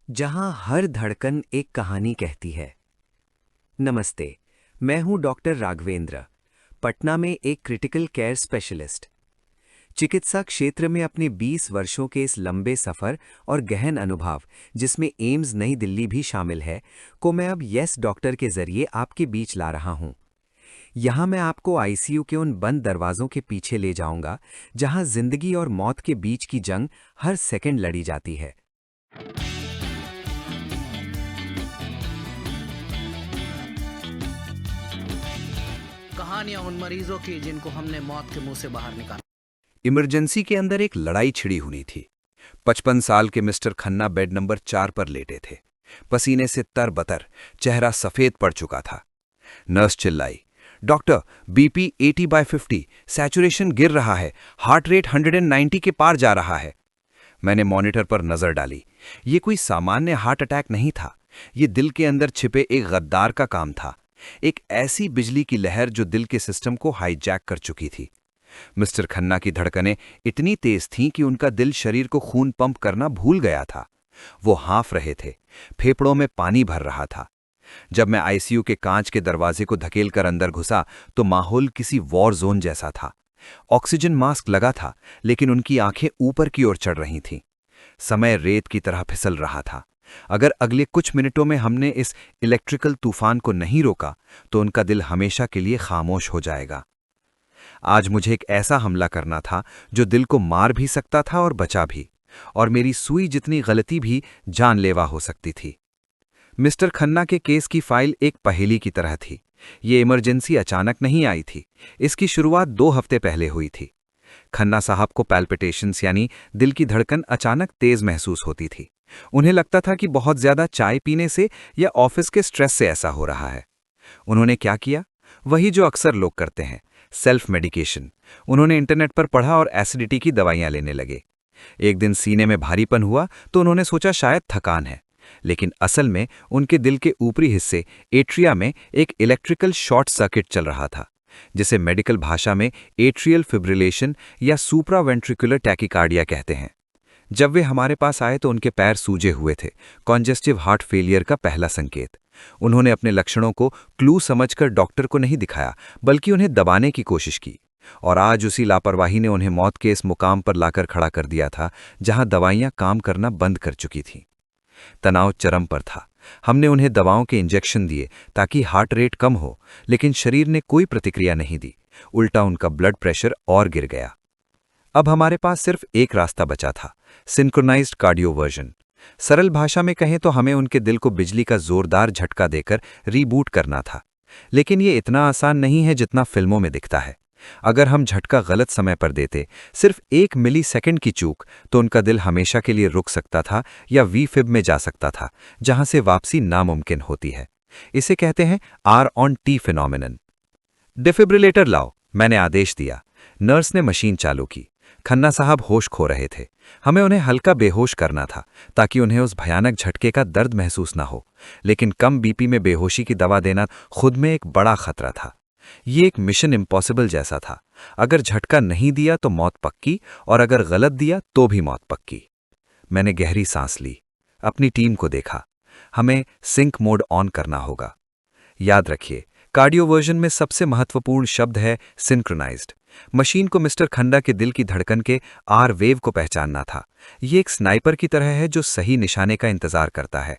जहां हर धड़कन एक कहानी कहती है। नमस्ते, मैं हूं डॉक्टर राघवेंद्र, पटना में एक क्रिटिकल केयर स्पेशलिस्ट। चिकित्सा क्षेत्र में अपने 20 वर्षों के इस लंबे सफर और गहन अनुभव, जिसमें एम्स नई दिल्ली भी शामिल है, को मैं अब यस डॉक्टर के जरिए आपके बीच ला रहा हूं। यहां मैं आपको आईसीयू के उन बंद दरवाजों के पीछे ले जाऊंगा, जहां जिंदगी और मौत के बीच की जंग हर सेकंड लड़ी जाती है। कहानियां उन मरीजों की जिनको हमने मौत के मुंह से बाहर निकाला। इमरजेंसी के अंदर एक लड़ाई छिड़ी हुई थी। 55 साल के मिस्टर खन्ना बेड नंबर 4 पर लेटे थे। पसीने से तरबतर, चेहरा सफेद पड़ चुका था। नर्स चिल्लाई, डॉक्टर, बीपी 80/50, सैचुरेशन गिर रहा है, हार्ट रेट 190 के पार जा रहा है। मैंने मॉनिटर पर नजर डाली। ये कोई सामान्य हार्ट अटैक नहीं था। ये दिल के अंदर छिपे एक गद्दार का काम था। एक ऐसी बिजली की लहर जो दिल के सिस्टम को हाईजैक कर चुकी थी। मिस्टर खन्ना की धड़कनें इतनी तेज थीं कि उनका दिल शरीर को खून पंप करना भूल गया था। वो हाँफ रहे थे, फेफड़ों में पानी भर रहा था। जब मैं आईसीयू के कांच के दरवाजे को धकेलकर अंदर घुसा तो माहौल किसी वॉर जोन जैसा था। ऑक्सीजन मास्क लगा था, लेकिन उनकी आंखें ऊपर की ओर चढ़ रही थीं। समय रेत की तरह फिसल रहा था। अगर अगले कुछ मिनटों में हमने इस इलेक्ट्रिकल तूफान को नहीं रोका तो उनका दिल हमेशा के लिए खामोश हो जाएगा। आज मुझे एक ऐसा हमला करना था जो दिल को मार भी सकता था और बचा भी, और मेरी सुई जितनी गलती भी जानलेवा हो सकती थी। मिस्टर खन्ना के केस की फाइल एक पहेली की तरह थी। ये इमरजेंसी अचानक नहीं आई थी। इसकी शुरुआत 2 हफ्ते पहले हुई थी। खन्ना साहब को पैल्पिटेशंस यानी दिल की धड़कन अचानक तेज महसूस होती थी। उन्हें लगता था कि बहुत ज्यादा चाय पीने से या ऑफिस के स्ट्रेस से ऐसा हो रहा है। उन्होंने क्या किया? वही जो अक्सर लोग करते हैं, सेल्फ मेडिकेशन। उन्होंने इंटरनेट पर पढ़ा और एसिडिटी की दवाइयां लेने लगे। एक दिन सीने में भारीपन हुआ तो उन्होंने सोचा शायद थकान है, लेकिन असल में उनके दिल के ऊपरी हिस्से एट्रिया में एक इलेक्ट्रिकल शॉर्ट सर्किट चल रहा था, जिसे मेडिकल भाषा में एट्रियल फिब्रिलेशन या सुप्रावेंट्रिकुलर टैकीकार्डिया कहते हैं। जब वे हमारे पास आए तो उनके पैर सूजे हुए थे, कॉन्जेस्टिव हार्ट फेलियर का पहला संकेत। उन्होंने अपने लक्षणों को क्लू समझकर डॉक्टर को नहीं दिखाया, बल्कि उन्हें दबाने की कोशिश की। और आज उसी लापरवाही ने उन्हें मौत के इस मुकाम पर लाकर खड़ा कर दिया था, जहां दवाइयां काम करना बंद कर चुकी थीं। तनाव चरम पर था। हमने उन्हें दवाओं के इंजेक्शन दिए ताकि हार्ट रेट कम हो, लेकिन शरीर ने कोई प्रतिक्रिया नहीं दी। उल्टा उनका ब्लड प्रेशर और गिर गया। अब हमारे पास सिर्फ एक रास्ता बचा था, सिंक्रोनाइज्ड कार्डियोवर्जन। सरल भाषा में कहें तो हमें उनके दिल को बिजली का जोरदार झटका देकर रीबूट करना था। लेकिन ये इतना आसान नहीं है जितना फिल्मों में दिखता है। अगर हम झटका गलत समय पर देते, सिर्फ 1 मिलीसेकंड की चूक, तो उनका दिल हमेशा के लिए रुक सकता था या वी फिब में जा सकता था, जहां से वापसी नामुमकिन होती है। इसे कहते हैं R on T phenomenon. Defibrillator लाओ, मैंने आदेश दिया। नर्स ने मशीन चालू की। खन्ना साहब होश खो रहे थे। हमें उन्हें हल्का बेहोश करना था ताकि उन्हें उस भयानक झटके का दर्द महसूस ना हो, लेकिन कम बीपी में बेहोशी की दवा देना खुद में एक बड़ा खतरा था। ये एक मिशन इम्पॉसिबल जैसा था। अगर झटका नहीं दिया तो मौत पक्की, और अगर गलत दिया तो भी मौत पक्की। मैंने गहरी सांस ली, अपनी टीम को देखा। हमें सिंक मोड ऑन करना होगा। याद रखिए, कार्डियोवर्जन में सबसे महत्वपूर्ण शब्द है सिंक्रोनाइज्ड। मशीन को मिस्टर खन्ना के दिल की धड़कन के आर वेव को पहचानना था। ये एक स्नाइपर की तरह है जो सही निशाने का इंतजार करता है।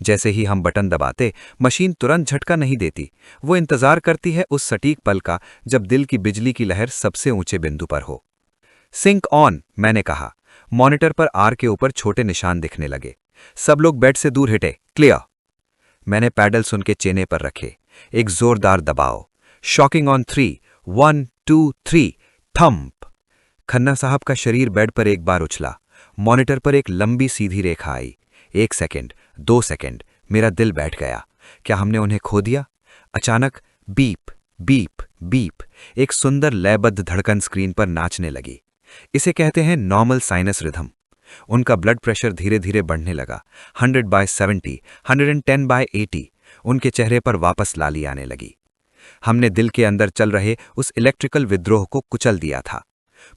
जैसे ही हम बटन दबाते, मशीन तुरंत झटका नहीं देती। वो इंतजार करती है उस सटीक पल का जब दिल की बिजली की लहर सबसे ऊंचे बिंदु पर हो। सिंक ऑन, मैंने कहा। मॉनिटर पर आर के ऊपर छोटे निशान दिखने लगे। सब लोग बेड से दूर हटे, क्लियर। मैंने पैडल्स उनके चेने पर रखे। एक जोरदार दबाव। Shocking on 3, 1, 2, 3, thump. खन्ना साहब का शरीर बेड पर एक बार उछला। मॉनिटर पर एक लंबी सीधी रेखा आई। 1 सेकंड, 2 सेकंड, मेरा दिल बैठ गया। क्या हमने उन्हें खो दिया? अचानक बीप बीप बीप, एक सुंदर लयबद्ध धड़कन स्क्रीन पर नाचने लगी। इसे कहते हैं नॉर्मल साइनस रिथम। उनका ब्लड प्रेशर धीरे धीरे बढ़ने लगा। 100/70, 110/80। उनके चेहरे पर वापस लाली आने लगी। हमने दिल के अंदर चल रहे उस इलेक्ट्रिकल विद्रोह को कुचल दिया था।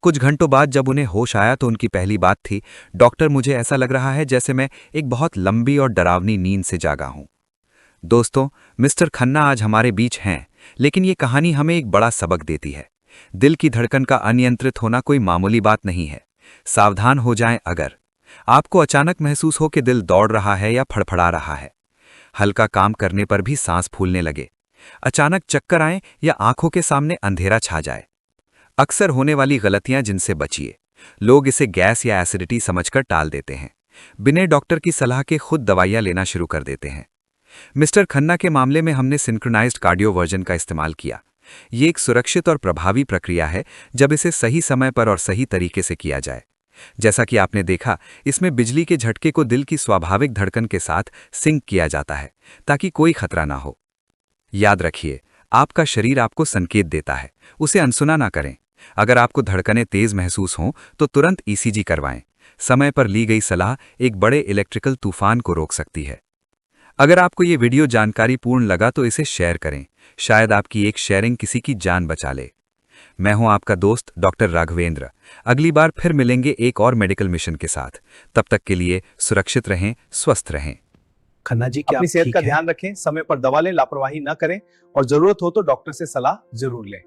कुछ घंटों बाद जब उन्हें होश आया तो उनकी पहली बात थी, डॉक्टर मुझे ऐसा लग रहा है जैसे मैं एक बहुत लंबी और डरावनी नींद से जागा हूं। दोस्तों, मिस्टर खन्ना आज हमारे बीच हैं, लेकिन ये कहानी हमें एक बड़ा सबक देती है। दिल की धड़कन का अनियंत्रित होना कोई मामूली बात नहीं है। सावधान हो जाएं अगर आपको अचानक महसूस हो कि दिल दौड़ रहा है या फड़फड़ा रहा है, हल्का काम करने पर भी सांस फूलने लगे, अचानक चक्कर आए या आंखों के सामने अंधेरा छा जाए। अक्सर होने वाली गलतियां जिनसे बचिए। लोग इसे गैस या एसिडिटी समझकर टाल देते हैं, बिना डॉक्टर की सलाह के खुद दवाइयां लेना शुरू कर देते हैं। मिस्टर खन्ना के मामले में हमने सिंक्रोनाइज्ड कार्डियोवर्जन का इस्तेमाल किया। ये एक सुरक्षित और प्रभावी प्रक्रिया है जब इसे सही समय पर और सही तरीके से किया जाए। जैसा कि आपने देखा, इसमें बिजली के झटके को दिल की स्वाभाविक धड़कन के साथ सिंक किया जाता है ताकि कोई खतरा ना हो। याद रखिए, आपका शरीर आपको संकेत देता है, उसे अनसुना ना करें। अगर आपको धड़कनें तेज महसूस हों तो तुरंत ईसीजी करवाएं। समय पर ली गई सलाह एक बड़े इलेक्ट्रिकल तूफान को रोक सकती है। अगर आपको ये वीडियो जानकारीपूर्ण लगा तो इसे शेयर करें, शायद आपकी एक शेयरिंग किसी की जान बचा ले। मैं हूं आपका दोस्त डॉक्टर राघवेंद्र। अगली बार फिर मिलेंगे एक और मेडिकल मिशन के साथ। तब तक के लिए सुरक्षित रहें, स्वस्थ रहें। खन्ना जी, क्या अपनी सेहत का ध्यान रखें, समय पर दवा लें, लापरवाही न करें और जरूरत हो तो डॉक्टर से सलाह जरूर लें।